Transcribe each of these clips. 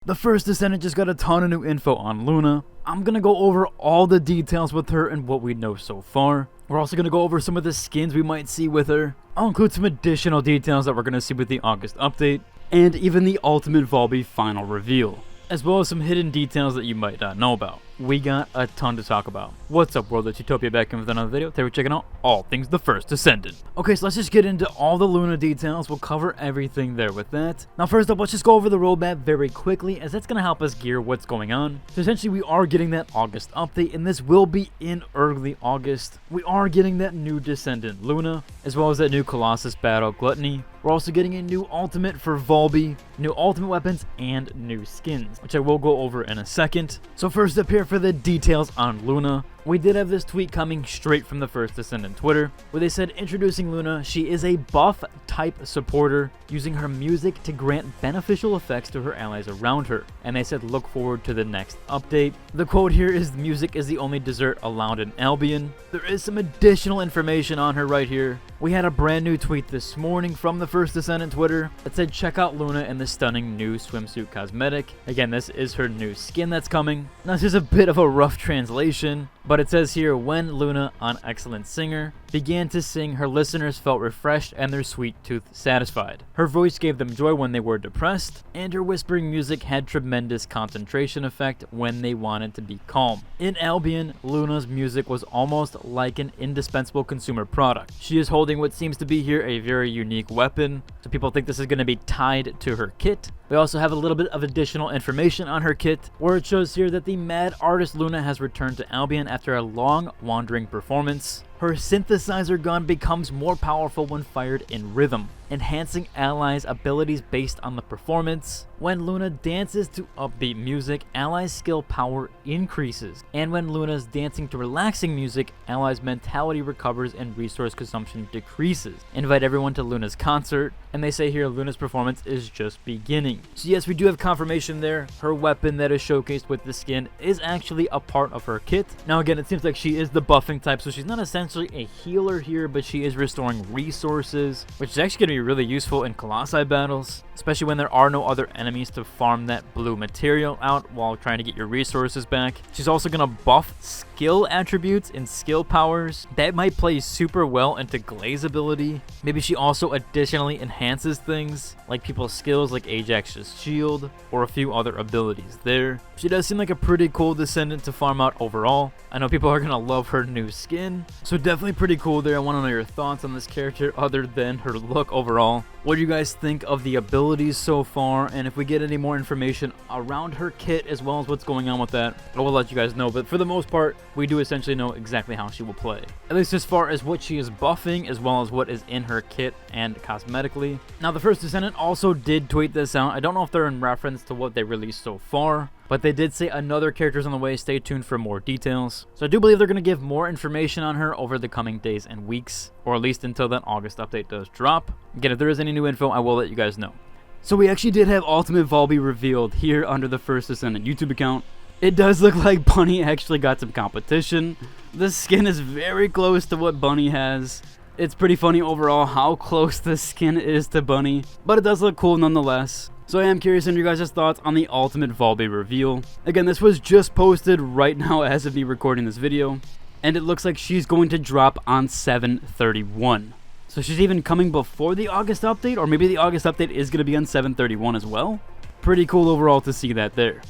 The first Descendant just got a ton of new info on Luna. I'm gonna go over all the details with her and what we know so far. We're also gonna go over some of the skins we might see with her. I'll include some additional details that we're gonna see with the August update, and even the ultimate VALBY final reveal, as well as some hidden details that you might not know about. We got a ton to talk about. What's up, world? It's Utopia back in with another video. Today we're checking out all things the first Descendant. Okay, so let's just get into all the Luna details. We'll cover everything there with that. Now first up, let's just go over the roadmap very quickly, as that's going to help us gear what's going on. So essentially we are getting that August update, and this will be in early August. We are getting that new Descendant Luna, as well as that new Colossus battle Gluttony. We're also getting a new ultimate for VALBY, new ultimate weapons, and new skins, which I will go over in a second. So first up here for the details on Luna. We did have this tweet coming straight from the first Descendant Twitter, where they said, introducing Luna, she is a buff type supporter, using her music to grant beneficial effects to her allies around her. And they said, look forward to the next update. The quote here is, music is the only dessert allowed in Albion. There is some additional information on her right here. We had a brand new tweet this morning from the first Descendant Twitter that said, check out Luna and the stunning new swimsuit cosmetic. Again, this is her new skin that's coming. Now this is a bit of a rough translation, but it says here, when Luna, an excellent singer, began to sing, her listeners felt refreshed and their sweet tooth satisfied. Her voice gave them joy when they were depressed, and her whispering music had tremendous concentration effect when they wanted to be calm. In Albion, Luna's music was almost like an indispensable consumer product. She is holding what seems to be here a very unique weapon, so people think this is going to be tied to her kit. We also have a little bit of additional information on her kit, where it shows here that the mad artist Luna has returned to Albion after a long wandering performance. Her synthesizer gun becomes more powerful when fired in rhythm, enhancing allies' abilities based on the performance. When Luna dances to upbeat music, allies' skill power increases. And when Luna's dancing to relaxing music, allies' mentality recovers and resource consumption decreases. Invite everyone to Luna's concert, and they say here Luna's performance is just beginning. So yes, we do have confirmation there. Her weapon that is showcased with the skin is actually a part of her kit. Now again, it seems like she is the buffing type, so she's not essentially a healer here, but she is restoring resources, which is actually going to be really useful in Colossi battles, especially when there are no other enemies to farm that blue material out while trying to get your resources back. She's also going to buff skill attributes and skill powers. That might play super well into Glaze ability. Maybe she also additionally enhances things like people's skills like Ajax's shield or a few other abilities there. She does seem like a pretty cool Descendant to farm out overall. I know people are going to love her new skin, so definitely pretty cool there. I want to know your thoughts on this character other than her look overall. What do you guys think of the abilities so far, and if we get any more information around her kit as well as what's going on with that, I will let you guys know. But for the most part, we do essentially know exactly how she will play, at least as far as what she is buffing as well as what is in her kit and cosmetically. Now the first Descendant also did tweet this out. I don't know if they're in reference to what they released so far, but they did say another character's on the way. Stay tuned for more details. So I do believe they're going to give more information on her over the coming days and weeks, or at least until that August update does drop. Again, if there is any new info, I will let you guys know. So we actually did have Ultimate VALBY revealed here under the first Descendant YouTube account. It does look like Bunny actually got some competition. The skin is very close to what Bunny has. It's pretty funny overall how close the skin is to Bunny, but it does look cool nonetheless. So I am curious on your guys' thoughts on the ultimate VALBY reveal. Again, this was just posted right now as of me recording this video, and it looks like she's going to drop on 7/31. So she's even coming before the August update, or maybe the August update is going to be on 7/31 as well. Pretty cool overall to see that there.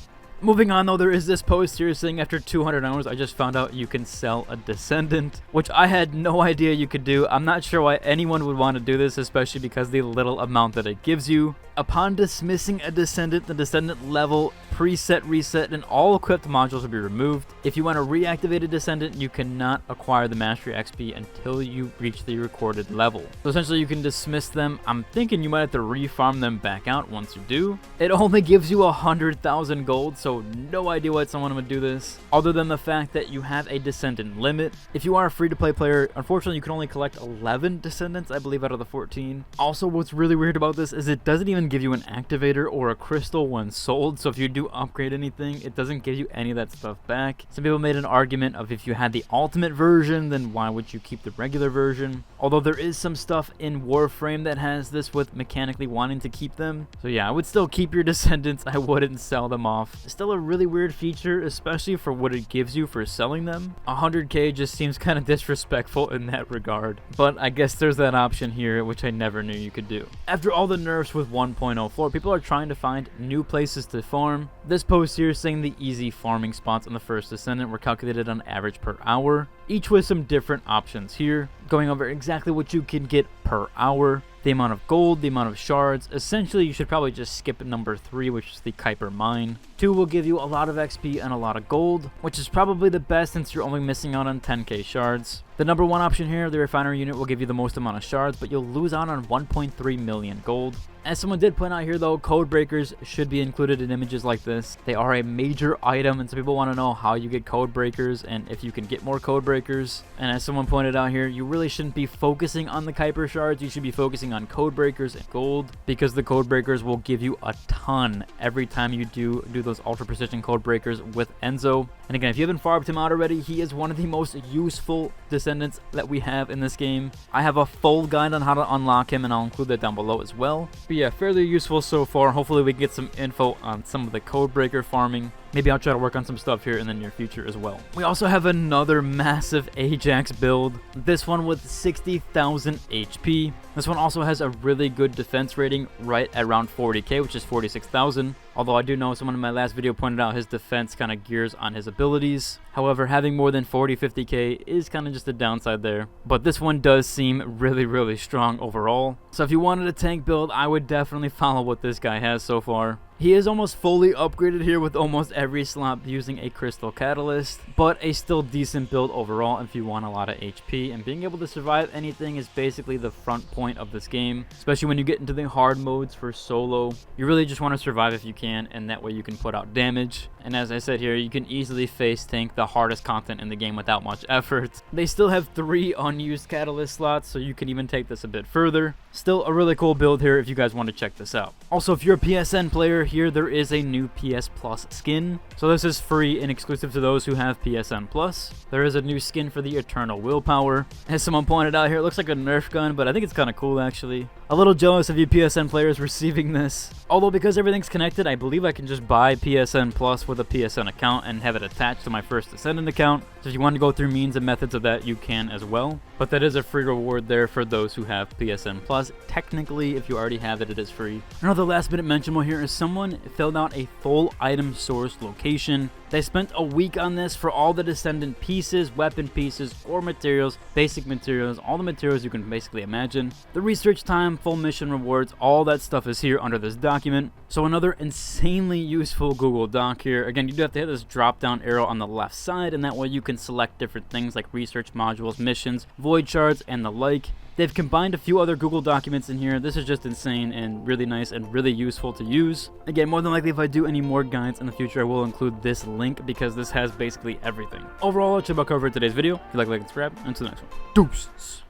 Moving on though, there is this post here saying after 200 hours, I just found out you can sell a Descendant, which I had no idea you could do. I'm not sure why anyone would want to do this, especially because the little amount that it gives you. Upon dismissing a Descendant, the Descendant level, preset, reset, and all equipped modules will be removed. If you want to reactivate a Descendant, you cannot acquire the Mastery XP until you reach the recorded level. So essentially you can dismiss them. I'm thinking you might have to refarm them back out once you do. It only gives you 100,000 gold, so no idea why someone would do this, other than the fact that you have a Descendant limit. If you are a free-to-play player, unfortunately you can only collect 11 Descendants, I believe, out of the 14. Also, what's really weird about this is it doesn't even give you an activator or a crystal when sold, so if you do you upgrade anything, it doesn't give you any of that stuff back. Some people made an argument of if you had the ultimate version, then why would you keep the regular version? Although there is some stuff in Warframe that has this with mechanically wanting to keep them. So yeah, I would still keep your Descendants. I wouldn't sell them off. Still a really weird feature, especially for what it gives you for selling them. 100k just seems kind of disrespectful in that regard. But I guess there's that option here, which I never knew you could do. After all the nerfs with 1.04, people are trying to find new places to farm. This post here is saying the easy farming spots on the first Descendant were calculated on average per hour, each with some different options here, going over exactly what you can get per hour, the amount of gold, the amount of shards. Essentially, you should probably just skip number 3, which is the Kuiper Mine. 2 will give you a lot of XP and a lot of gold, which is probably the best since you're only missing out on 10k shards. The number 1 option here, the refinery unit, will give you the most amount of shards, but you'll lose out on 1.3 million gold. As someone did point out here though, code breakers should be included in images like this. They are a major item, and some people want to know how you get code breakers and if you can get more code breakers. And as someone pointed out here, you really shouldn't be focusing on the Kuiper shards. You should be focusing on code breakers and gold, because the code breakers will give you a ton every time you do those ultra precision code breakers with Enzo. And again, if you haven't farmed him out already, he is one of the most useful Descendants that we have in this game. I have a full guide on how to unlock him, and I'll include that down below as well. But yeah, fairly useful so far. Hopefully we can get some info on some of the code breaker farming. Maybe I'll try to work on some stuff here in the near future as well. We also have another massive Ajax build. This one with 60,000 HP. This one also has a really good defense rating right at around 40k, which is 46,000. Although I do know someone in my last video pointed out his defense kind of gears on his abilities. However, having more than 40-50k is kind of just a downside there. But this one does seem really strong overall. So if you wanted a tank build, I would definitely follow what this guy has so far. He is almost fully upgraded here with almost every slot using a crystal catalyst, but a still decent build overall if you want a lot of HP, and being able to survive anything is basically the front point of this game, especially when you get into the hard modes for solo. You really just want to survive if you can, and that way you can put out damage. And as I said here, you can easily face tank the hardest content in the game without much effort. They still have 3 unused catalyst slots, so you can even take this a bit further. Still a really cool build here if you guys want to check this out. Also, if you're a PSN player, here there is a new PS Plus skin. So this is free and exclusive to those who have PSN Plus. There is a new skin for the Eternal Willpower. As someone pointed out here, it looks like a Nerf gun, but I think it's kind of cool actually. A little jealous of you PSN players receiving this. Although because everything's connected, I believe I can just buy PSN Plus with a PSN account and have it attached to my first Descendant account. So if you want to go through means and methods of that, you can as well. But that is a free reward there for those who have PSN Plus. Technically, if you already have it, it is free. Another last minute mentionable here is someone filled out a full item source location. They spent a week on this for all the Descendant pieces, weapon pieces, core materials, basic materials, all the materials you can basically imagine. The research time, full mission rewards, all that stuff is here under this document. So another insanely useful Google Doc here. Again, you do have to hit this drop down arrow on the left side, and that way you can select different things like research modules, missions, void shards, and the like. They've combined a few other Google documents in here. This is just insane and really nice and really useful to use. Again, more than likely if I do any more guides in the future, I will include this link because this has basically everything. Overall, that's about covered today's video. If you like and subscribe, until the next one. Deuces.